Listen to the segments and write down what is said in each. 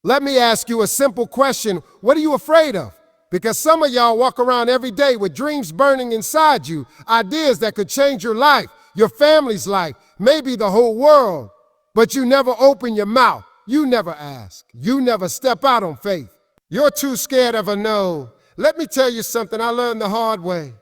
Let me ask you a simple question. What are you afraid of? Because some of y'all walk around every day with dreams burning inside you, ideas that could change your life, your family's life, maybe the whole world. But you never open your mouth. You never ask. You never step out on faith. You're too scared of a no. Let me tell you something I learned the hard way.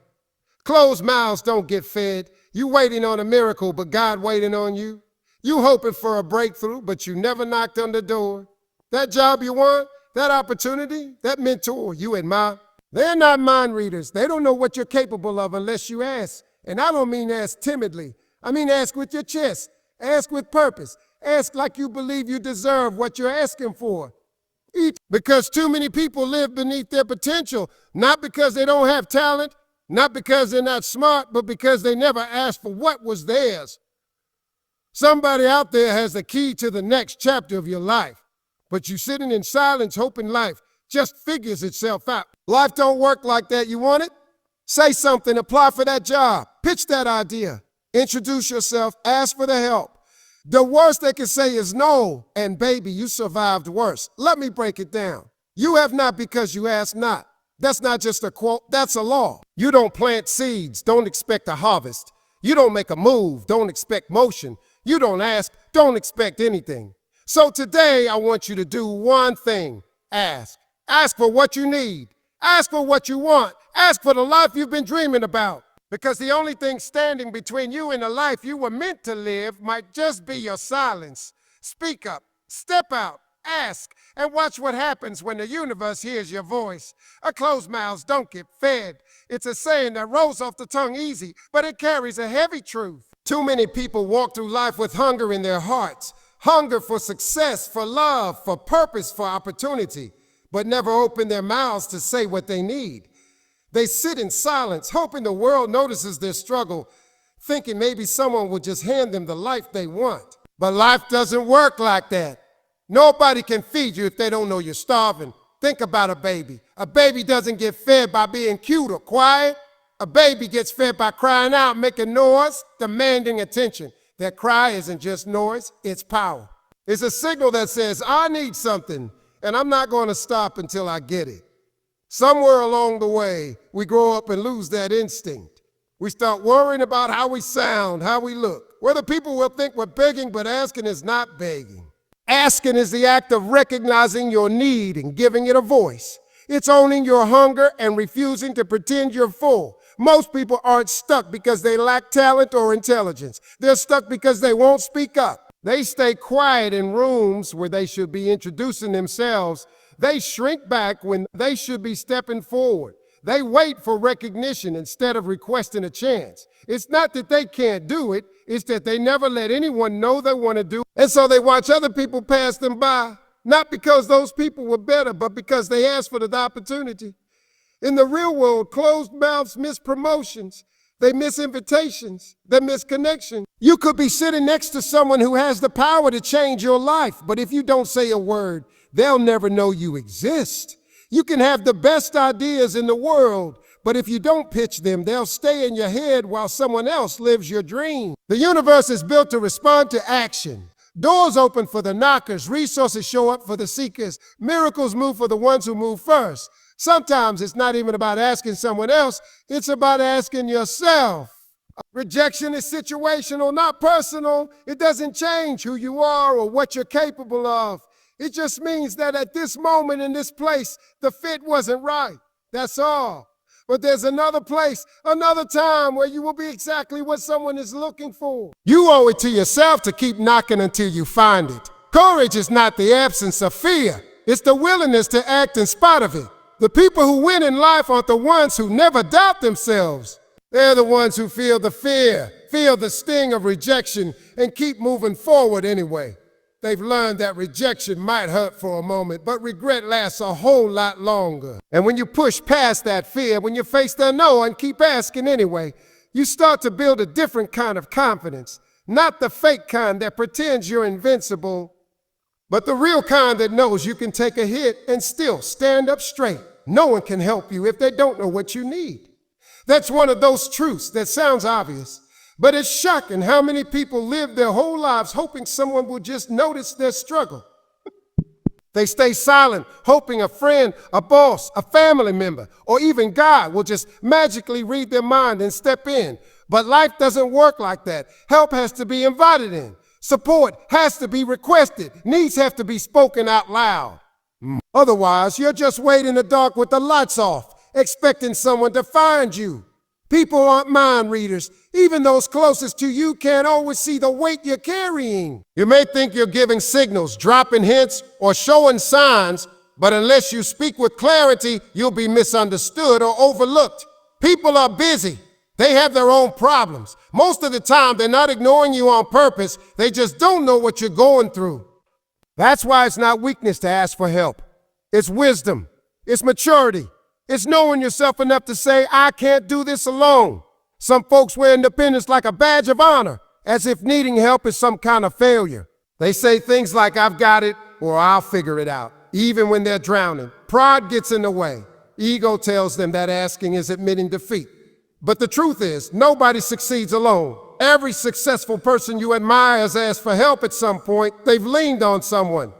Closed mouths don't get fed. You waiting on a miracle, but God waiting on you. You hoping for a breakthrough, but you never knocked on the door. That job you want, that opportunity, that mentor you admire, they're not mind readers. They don't know what you're capable of unless you ask. And I don't mean ask timidly. I mean ask with your chest. Ask with purpose. Ask like you believe you deserve what you're asking for. Because too many people live beneath their potential, not because they don't have talent, not because they're not smart, but because they never asked for what was theirs. Somebody out there has the key to the next chapter of your life, but you sitting in silence hoping life just figures itself out. Life don't work like that. You want it? Say something, apply for that job, pitch that idea, introduce yourself, ask for the help. The worst they can say is no, and baby, you survived worse. Let me break it down. You have not because you ask not. That's not just a quote, that's a law. You don't plant seeds, don't expect a harvest. You don't make a move, don't expect motion. You don't ask, don't expect anything. So today, I want you to do one thing. Ask. Ask for what you need. Ask for what you want. Ask for the life you've been dreaming about. Because the only thing standing between you and the life you were meant to live might just be your silence. Speak up, step out, ask, and watch what happens when the universe hears your voice. A closed mouths don't get fed. It's a saying that rolls off the tongue easy, but it carries a heavy truth. Too many people walk through life with hunger in their hearts. Hunger for success, for love, for purpose, for opportunity, but never open their mouths to say what they need. They sit in silence, hoping the world notices their struggle, thinking maybe someone will just hand them the life they want. But life doesn't work like that. Nobody can feed you if they don't know you're starving. Think about a baby. A baby doesn't get fed by being cute or quiet. A baby gets fed by crying out, making noise, demanding attention. That cry isn't just noise, it's power. It's a signal that says, I need something, and I'm not going to stop until I get it. Somewhere along the way, we grow up and lose that instinct. We start worrying about how we sound, how we look, whether people will think we're begging, but asking is not begging. Asking is the act of recognizing your need and giving it a voice. It's owning your hunger and refusing to pretend you're full. Most people aren't stuck because they lack talent or intelligence. They're stuck because they won't speak up. They stay quiet in rooms where they should be introducing themselves. They shrink back when they should be stepping forward. They wait for recognition instead of requesting a chance. It's not that they can't do it, it's that they never let anyone know they want to do it. And so they watch other people pass them by, not because those people were better, but because they asked for the opportunity. In the real world, closed mouths miss promotions. They miss invitations. They miss connection. You could be sitting next to someone who has the power to change your life, but if you don't say a word, they'll never know you exist. You can have the best ideas in the world, but if you don't pitch them, they'll stay in your head while someone else lives your dream. The universe is built to respond to action. Doors open for the knockers, resources show up for the seekers, miracles move for the ones who move first. Sometimes it's not even about asking someone else, it's about asking yourself. Rejection is situational, not personal. It doesn't change who you are or what you're capable of. It just means that at this moment in this place, the fit wasn't right. That's all. But there's another place, another time where you will be exactly what someone is looking for. You owe it to yourself to keep knocking until you find it. Courage is not the absence of fear. It's the willingness to act in spite of it. The people who win in life aren't the ones who never doubt themselves. They're the ones who feel the fear, feel the sting of rejection, and keep moving forward anyway. They've learned that rejection might hurt for a moment, but regret lasts a whole lot longer. And when you push past that fear, when you face the no and keep asking anyway, you start to build a different kind of confidence. Not the fake kind that pretends you're invincible, but the real kind that knows you can take a hit and still stand up straight. No one can help you if they don't know what you need. That's one of those truths that sounds obvious, but it's shocking how many people live their whole lives hoping someone will just notice their struggle. They stay silent, hoping a friend, a boss, a family member, or even God will just magically read their mind and step in. But life doesn't work like that. Help has to be invited in. Support has to be requested. Needs have to be spoken out loud. Otherwise, you're just waiting in the dark with the lights off, expecting someone to find you. People aren't mind readers. Even those closest to you can't always see the weight you're carrying. You may think you're giving signals, dropping hints, or showing signs, but unless you speak with clarity, you'll be misunderstood or overlooked. People are busy. They have their own problems. Most of the time, they're not ignoring you on purpose. They just don't know what you're going through. That's why it's not weakness to ask for help. It's wisdom. It's maturity. It's knowing yourself enough to say, I can't do this alone. Some folks wear independence like a badge of honor, as if needing help is some kind of failure. They say things like, I've got it, or I'll figure it out, even when they're drowning. Pride gets in the way. Ego tells them that asking is admitting defeat. But the truth is, nobody succeeds alone. Every successful person you admire has asked for help at some point. They've leaned on someone.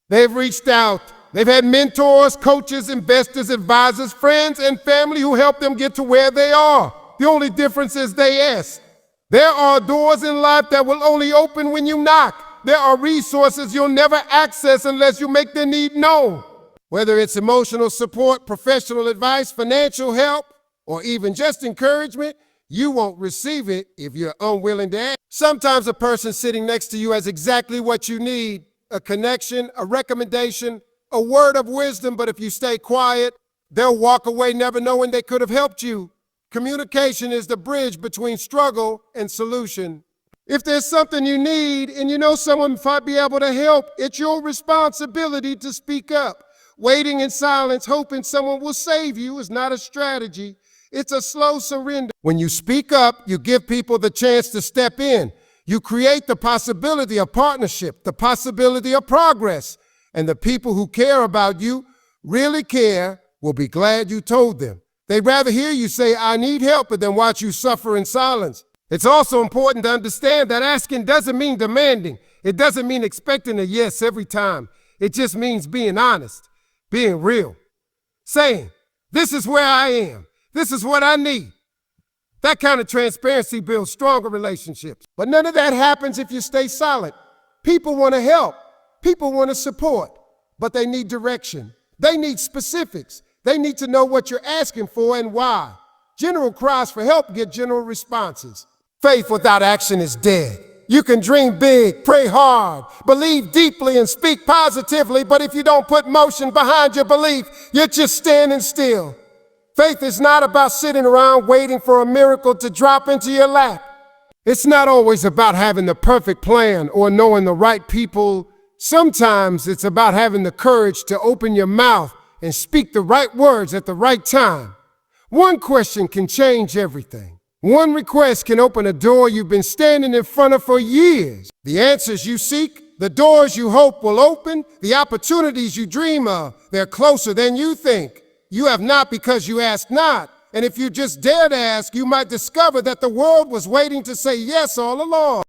They've reached out. They've had mentors, coaches, investors, advisors, friends, and family who helped them get to where they are. The only difference is they ask. There are doors in life that will only open when you knock. There are resources you'll never access unless you make their need known. Whether it's emotional support, professional advice, financial help, or even just encouragement, you won't receive it if you're unwilling to ask. Sometimes a person sitting next to you has exactly what you need, a connection, a recommendation, a word of wisdom, but if you stay quiet, they'll walk away never knowing they could have helped you. Communication is the bridge between struggle and solution. If there's something you need and you know someone might be able to help, it's your responsibility to speak up. Waiting in silence, hoping someone will save you is not a strategy. It's a slow surrender. When you speak up, you give people the chance to step in. You create the possibility of partnership, the possibility of progress. And the people who care about you, really care, will be glad you told them. They'd rather hear you say, I need help, than watch you suffer in silence. It's also important to understand that asking doesn't mean demanding. It doesn't mean expecting a yes every time. It just means being honest, being real. Saying, this is where I am. This is what I need. That kind of transparency builds stronger relationships. But none of that happens if you stay silent. People want to help. People want to support. But they need direction. They need specifics. They need to know what you're asking for and why. General cries for help get general responses. Faith without action is dead. You can dream big, pray hard, believe deeply, and speak positively, but if you don't put motion behind your belief, you're just standing still. Faith is not about sitting around waiting for a miracle to drop into your lap. It's not always about having the perfect plan or knowing the right people. Sometimes it's about having the courage to open your mouth and speak the right words at the right time. One question can change everything. One request can open a door you've been standing in front of for years. The answers you seek, the doors you hope will open, the opportunities you dream of, they're closer than you think. You have not because you ask not. And if you just dare to ask, you might discover that the world was waiting to say yes all along.